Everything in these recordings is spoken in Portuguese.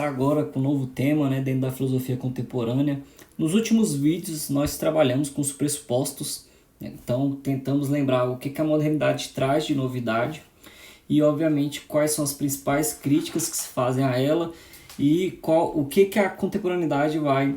agora com um novo tema, né, dentro da filosofia contemporânea. Nos últimos vídeos nós trabalhamos com os pressupostos, né? Então tentamos lembrar o que a modernidade traz de novidade e obviamente quais são as principais críticas que se fazem a ela e o que a contemporaneidade vai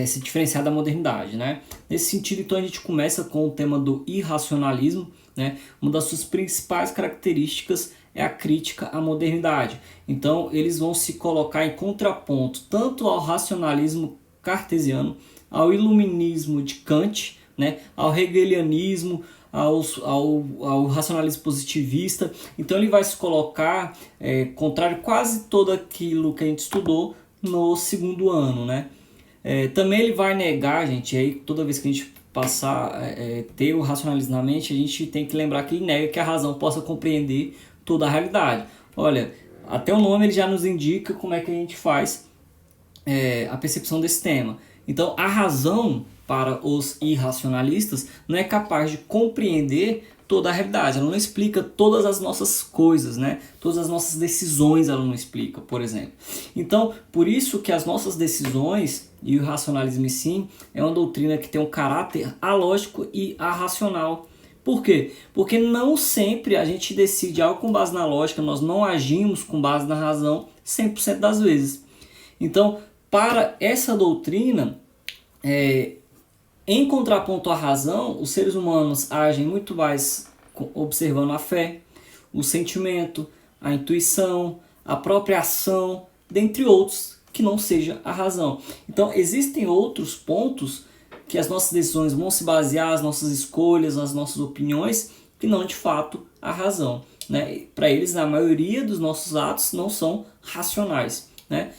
se diferenciar da modernidade, né? Nesse sentido, então, a gente começa com o tema do irracionalismo, né? Uma das suas principais características é a crítica à modernidade. Então, eles vão se colocar em contraponto tanto ao racionalismo cartesiano, ao iluminismo de Kant, né? Ao hegelianismo, ao racionalismo positivista. Então, ele vai se colocar contrário a quase tudo aquilo que a gente estudou no segundo ano, né? Também ele vai negar, gente, aí toda vez que a gente passar ter o racionalismo na mente, a gente tem que lembrar que ele nega que a razão possa compreender toda a realidade. Olha, até o nome ele já nos indica como é que a gente faz a percepção desse tema. Então, a razão para os irracionalistas não é capaz de compreender toda a realidade, ela não explica todas as nossas coisas, né? Todas as nossas decisões ela não explica, por exemplo. Então, por isso que as nossas decisões e o racionalismo em si é uma doutrina que tem um caráter alógico e arracional. Por quê? Porque não sempre a gente decide algo com base na lógica, nós não agimos com base na razão 100% das vezes. Então, para essa doutrina, em contraponto à razão, os seres humanos agem muito mais observando a fé, o sentimento, a intuição, a própria ação, dentre outros, que não seja a razão. Então, existem outros pontos que as nossas decisões vão se basear, as nossas escolhas, as nossas opiniões, que não de fato a razão, né? Para eles, a maioria dos nossos atos não são racionais, né?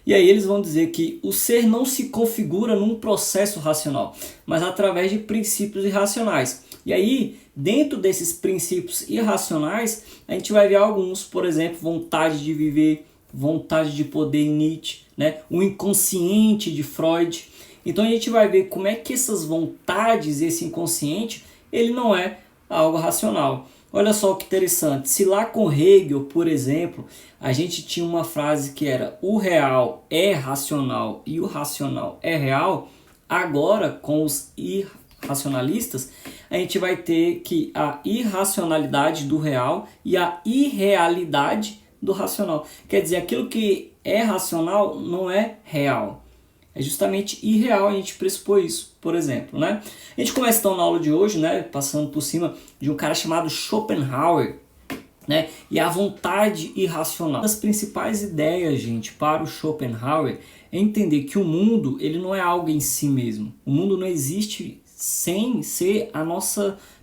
E aí eles vão dizer que o ser não se configura num processo racional, mas através de princípios irracionais. E aí, dentro desses princípios irracionais, a gente vai ver alguns, por exemplo, vontade de viver, vontade de poder em Nietzsche, né? O inconsciente de Freud. Então a gente vai ver como é que essas vontades, esse inconsciente, ele não é algo racional. Olha só que interessante, se lá com Hegel, por exemplo, a gente tinha uma frase que era o real é racional e o racional é real, agora com os irracionalistas, a gente vai ter que a irracionalidade do real e a irrealidade do racional. Quer dizer, aquilo que é racional não é real. É justamente irreal a gente pressupor isso, por exemplo, né? A gente começa então na aula de hoje, né, passando por cima de um cara chamado Schopenhauer, né? E a vontade irracional. Uma das principais ideias, gente, para o Schopenhauer é entender que o mundo, ele não é algo em si mesmo. O mundo não existe sem ser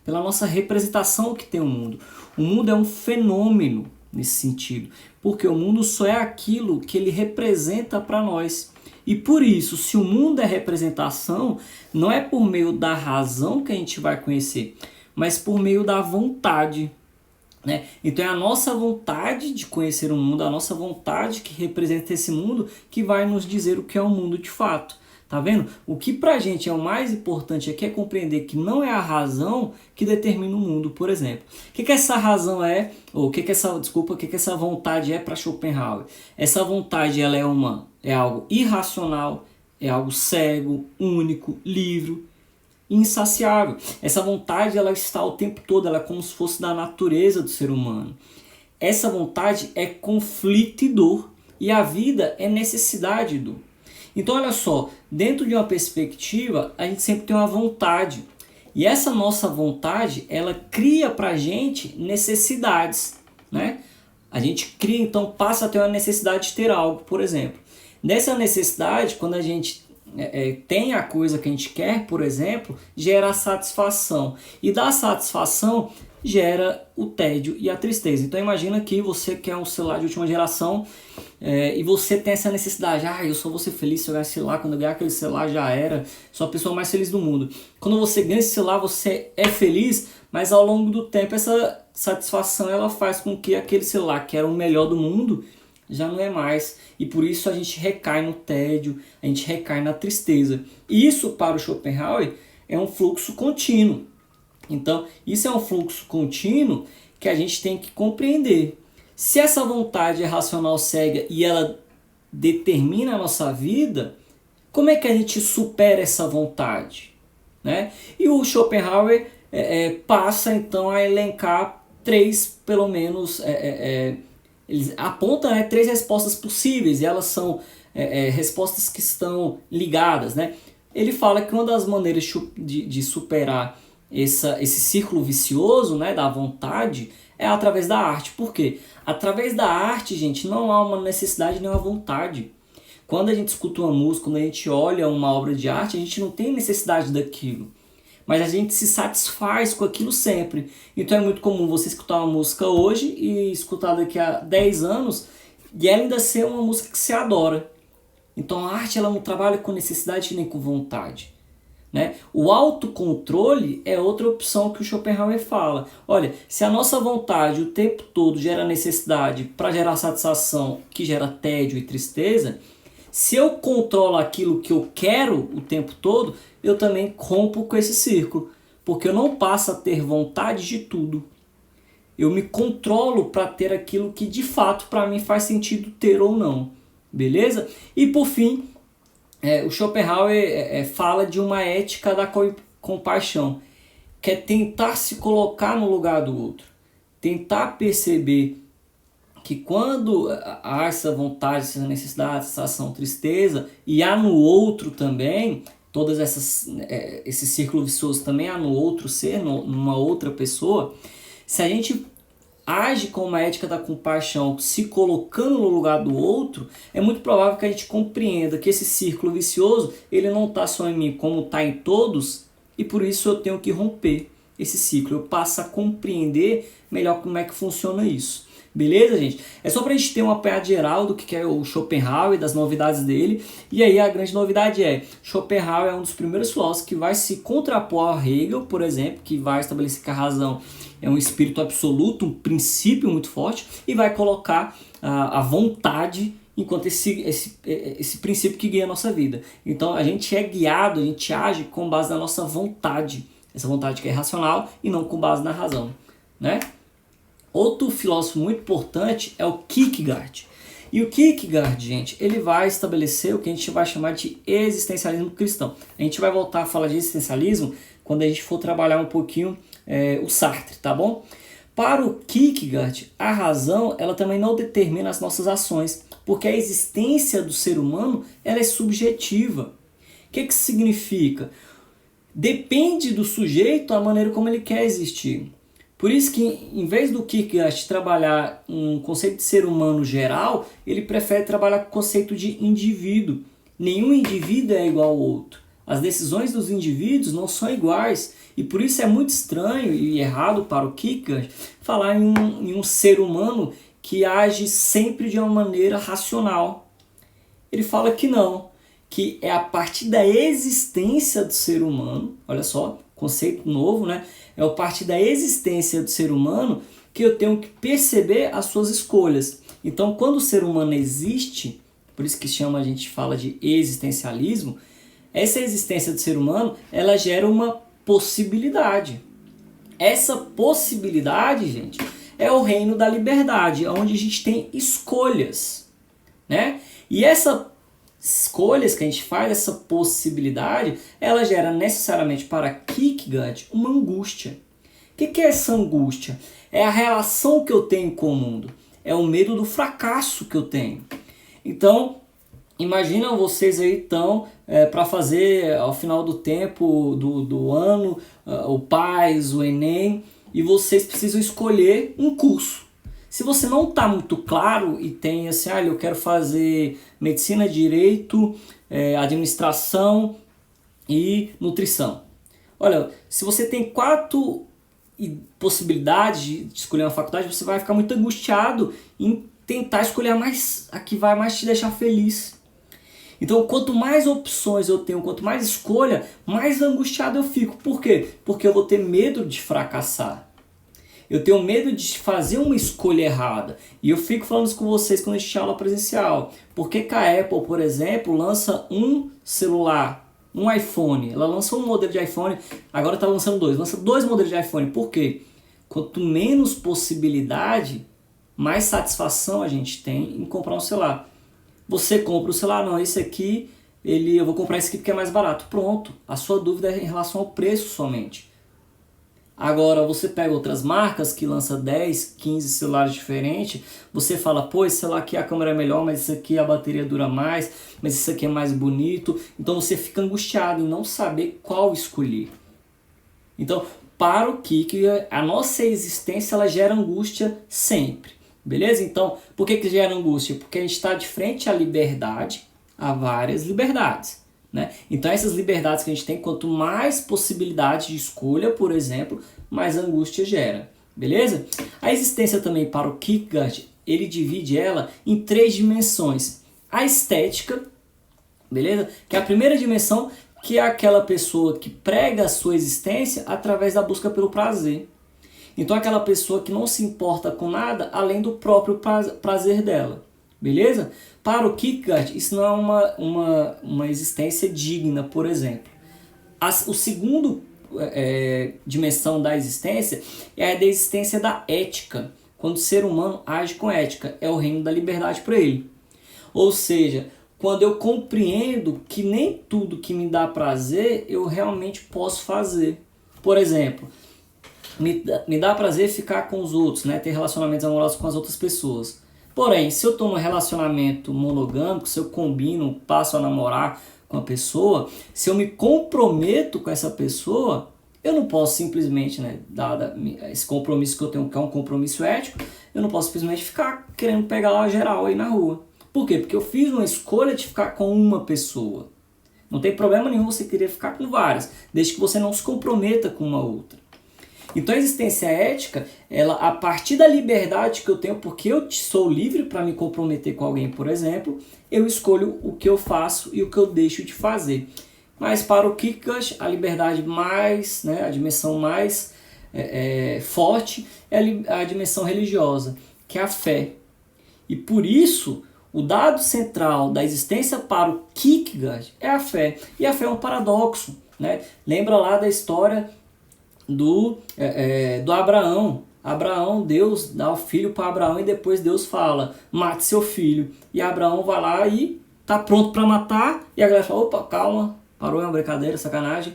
pela nossa representação que tem o mundo. O mundo é um fenômeno nesse sentido, porque o mundo só é aquilo que ele representa para nós. E por isso, se o mundo é representação, não é por meio da razão que a gente vai conhecer, mas por meio da vontade, né? Então é a nossa vontade de conhecer o mundo, a nossa vontade que representa esse mundo, que vai nos dizer o que é o mundo de fato. Tá vendo? O que pra gente é o mais importante aqui é compreender que não é a razão que determina o mundo, por exemplo. O que essa razão é, ou o que essa vontade é para Schopenhauer? Essa vontade ela é algo irracional, é algo cego, único, livre, insaciável. Essa vontade ela está o tempo todo, ela é como se fosse da natureza do ser humano. Essa vontade é conflito e dor, e a vida é necessidade e dor. Então olha só, dentro de uma perspectiva, a gente sempre tem uma vontade. E essa nossa vontade, ela cria pra gente necessidades, né? A gente cria, então passa a ter uma necessidade de ter algo, por exemplo. Nessa necessidade, quando a gente tem a coisa que a gente quer, por exemplo, gera a satisfação. E da satisfação gera o tédio e a tristeza. Então imagina que você quer um celular de última geração e você tem essa necessidade. Eu só vou ser feliz se eu ganhar esse celular. Quando eu ganhar aquele celular já era. Sou a pessoa mais feliz do mundo. Quando você ganha esse celular, você é feliz, mas ao longo do tempo essa satisfação ela faz com que aquele celular que era o melhor do mundo já não é mais. E por isso a gente recai no tédio, a gente recai na tristeza. E isso para o Schopenhauer é um fluxo contínuo. Então, isso é um fluxo contínuo que a gente tem que compreender. Se essa vontade é racional cega e ela determina a nossa vida, como é que a gente supera essa vontade? Né? E o Schopenhauer passa então a elencar três, pelo menos, ele aponta, né, três respostas possíveis, e elas são respostas que estão ligadas. Né? Ele fala que uma das maneiras de superar esse círculo vicioso, né, da vontade é através da arte. Por quê? Através da arte, gente, não há uma necessidade nem uma vontade. Quando a gente escuta uma música, quando a gente olha uma obra de arte, a gente não tem necessidade daquilo. Mas a gente se satisfaz com aquilo sempre. Então é muito comum você escutar uma música hoje e escutar daqui a 10 anos e ela ainda ser uma música que você adora. Então a arte ela não trabalha com necessidade nem com vontade. Né? O autocontrole é outra opção que o Schopenhauer fala. Olha, se a nossa vontade o tempo todo gera necessidade para gerar satisfação, que gera tédio e tristeza, se eu controlo aquilo que eu quero o tempo todo, eu também rompo com esse círculo, porque eu não passo a ter vontade de tudo. Eu me controlo para ter aquilo que de fato para mim faz sentido ter ou não. Beleza? E por fim, o Schopenhauer fala de uma ética da compaixão, que é tentar se colocar no lugar do outro, tentar perceber que quando há essa vontade, essa necessidade, essa ação, tristeza, e há no outro também, todas esse círculo vicioso também há no outro ser, numa outra pessoa, se a gente age com uma ética da compaixão, se colocando no lugar do outro, é muito provável que a gente compreenda que esse círculo vicioso, ele não está só em mim, como está em todos, e por isso eu tenho que romper esse ciclo. Eu passo a compreender melhor como é que funciona isso. Beleza, gente? É só pra gente ter uma apanhada geral do que é o Schopenhauer, das novidades dele. E aí a grande novidade Schopenhauer é um dos primeiros filósofos que vai se contrapor a Hegel, por exemplo, que vai estabelecer que a razão é um espírito absoluto, um princípio muito forte, e vai colocar a vontade enquanto esse princípio que guia a nossa vida. Então a gente é guiado, a gente age com base na nossa vontade, essa vontade que é racional e não com base na razão, né? Outro filósofo muito importante é o Kierkegaard. E o Kierkegaard, gente, ele vai estabelecer o que a gente vai chamar de existencialismo cristão. A gente vai voltar a falar de existencialismo quando a gente for trabalhar um pouquinho o Sartre, tá bom? Para o Kierkegaard, a razão ela também não determina as nossas ações, porque a existência do ser humano ela é subjetiva. O que isso significa? Depende do sujeito a maneira como ele quer existir. Por isso que, em vez do Kierkegaard trabalhar um conceito de ser humano geral, ele prefere trabalhar com o conceito de indivíduo. Nenhum indivíduo é igual ao outro. As decisões dos indivíduos não são iguais. E por isso é muito estranho e errado para o Kierkegaard falar em um ser humano que age sempre de uma maneira racional. Ele fala que não, que é a partir da existência do ser humano, olha só, conceito novo, né? É a partir da existência do ser humano que eu tenho que perceber as suas escolhas. Então, quando o ser humano existe, por isso que a gente fala de existencialismo, essa existência do ser humano, ela gera uma possibilidade. Essa possibilidade, gente, é o reino da liberdade, onde a gente tem escolhas, né? E essas escolhas que a gente faz, essa possibilidade, ela gera necessariamente para Kierkegaard uma angústia. O que é essa angústia? É a relação que eu tenho com o mundo. É o medo do fracasso que eu tenho. Então, imaginam vocês aí, então, para fazer ao final do tempo, do ano, o PAS, o Enem, e vocês precisam escolher um curso. Se você não está muito claro e tem assim, eu quero fazer medicina, direito, administração e nutrição. Olha, se você tem 4 possibilidades de escolher uma faculdade, você vai ficar muito angustiado em tentar escolher a que vai mais te deixar feliz. Então, quanto mais opções eu tenho, quanto mais escolha, mais angustiado eu fico. Por quê? Porque eu vou ter medo de fracassar. Eu tenho medo de fazer uma escolha errada. E eu fico falando isso com vocês quando a gente aula presencial. Por que a Apple, por exemplo, lança um celular, um iPhone? Ela lançou um modelo de iPhone, agora está lançando 2. Lança 2 modelos de iPhone. Por quê? Quanto menos possibilidade, mais satisfação a gente tem em comprar um celular. Você compra o celular, não, esse aqui, eu vou comprar esse aqui porque é mais barato. Pronto, a sua dúvida é em relação ao preço somente. Agora, você pega outras marcas que lançam 10, 15 celulares diferentes, você fala, pô, esse celular aqui a câmera é melhor, mas esse aqui a bateria dura mais, mas esse aqui é mais bonito. Então você fica angustiado em não saber qual escolher. Então, para o Kik, a nossa existência ela gera angústia sempre. Beleza? Então, por que gera angústia? Porque a gente está de frente à liberdade, a várias liberdades. Né? Então essas liberdades que a gente tem, quanto mais possibilidades de escolha, por exemplo, mais angústia gera. Beleza? A existência também para o Kierkegaard, ele divide ela em 3 dimensões. A estética, beleza? Que é a primeira dimensão, que é aquela pessoa que prega a sua existência através da busca pelo prazer. Então aquela pessoa que não se importa com nada além do próprio prazer dela. Beleza? Para o Kierkegaard, isso não é uma existência digna, por exemplo. O segundo dimensão da existência é a da existência da ética. Quando o ser humano age com ética, é o reino da liberdade para ele. Ou seja, quando eu compreendo que nem tudo que me dá prazer, eu realmente posso fazer. Por exemplo, me dá prazer ficar com os outros, né? Ter relacionamentos amorosos com as outras pessoas. Porém, se eu estou num relacionamento monogâmico, se eu combino, passo a namorar com a pessoa, se eu me comprometo com essa pessoa, eu não posso simplesmente, né, dado esse compromisso que eu tenho, que é um compromisso ético, eu não posso simplesmente ficar querendo pegar lá geral aí na rua. Por quê? Porque eu fiz uma escolha de ficar com uma pessoa. Não tem problema nenhum você querer ficar com várias, desde que você não se comprometa com uma outra. Então a existência ética, ela, a partir da liberdade que eu tenho, porque eu sou livre para me comprometer com alguém, por exemplo, eu escolho o que eu faço e o que eu deixo de fazer. Mas para o Kierkegaard, a liberdade mais, né, a dimensão mais forte é a dimensão religiosa, que é a fé. E por isso, o dado central da existência para o Kierkegaard é a fé. E a fé é um paradoxo. Né? Lembra lá da história do Abraão. Abraão, Deus dá o filho para Abraão e depois Deus fala, mate seu filho. E Abraão vai lá e tá pronto para matar. E a galera fala, opa, calma, parou, é uma brincadeira, sacanagem,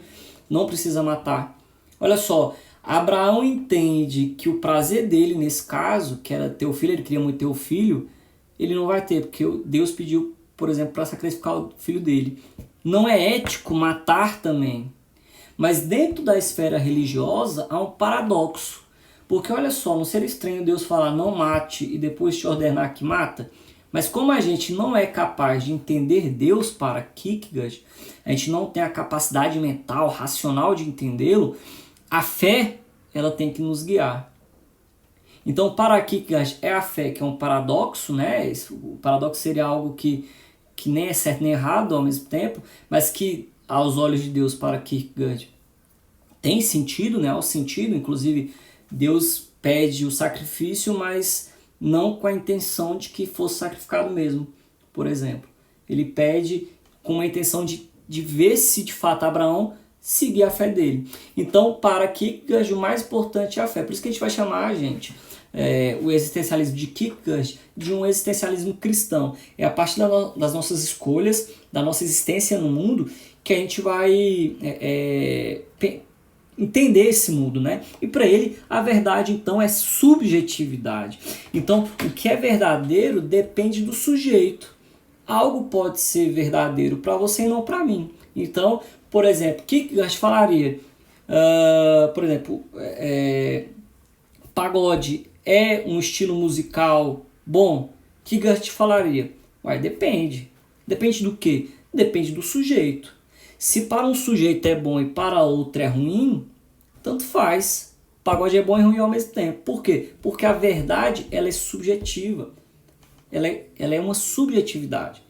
não precisa matar. Olha só, Abraão entende que o prazer dele nesse caso, que era ter o filho, ele queria muito ter o filho, ele não vai ter, porque Deus pediu, por exemplo, para sacrificar o filho dele. Não é ético matar também. Mas dentro da esfera religiosa há um paradoxo. Porque olha só, não seria estranho Deus falar não mate e depois te ordenar que mata? Mas como a gente não é capaz de entender Deus para Kierkegaard, a gente não tem a capacidade mental, racional de entendê-lo, a fé ela tem que nos guiar. Então para Kierkegaard é a fé que é um paradoxo, né? O paradoxo seria algo que nem é certo nem errado ao mesmo tempo, mas que aos olhos de Deus para Kierkegaard tem sentido, né? O sentido, inclusive Deus pede o sacrifício, mas não com a intenção de que fosse sacrificado mesmo, por exemplo. Ele pede com a intenção de ver se de fato Abraão seguir a fé dele. Então, para Kierkegaard, o mais importante é a fé. Por isso que a gente vai chamar, gente, o existencialismo de Kierkegaard de um existencialismo cristão. É a partir das nossas escolhas, da nossa existência no mundo, que a gente vai entender esse mundo, né? E para ele, a verdade, então, é subjetividade. Então, o que é verdadeiro depende do sujeito. Algo pode ser verdadeiro para você e não para mim. Então, por exemplo, o que eu falaria? Por exemplo, pagode é um estilo musical bom? O que eu te falaria? Uai, depende. Depende do quê? Depende do sujeito. Se para um sujeito é bom e para outro é ruim, tanto faz. Pagode é bom e ruim ao mesmo tempo. Por quê? Porque a verdade ela é subjetiva. Ela é uma subjetividade.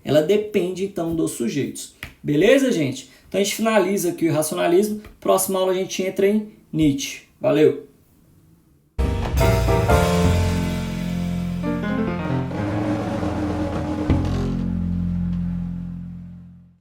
Ela depende, então, dos sujeitos. Beleza, gente? Então a gente finaliza aqui o racionalismo. Próxima aula a gente entra em Nietzsche. Valeu!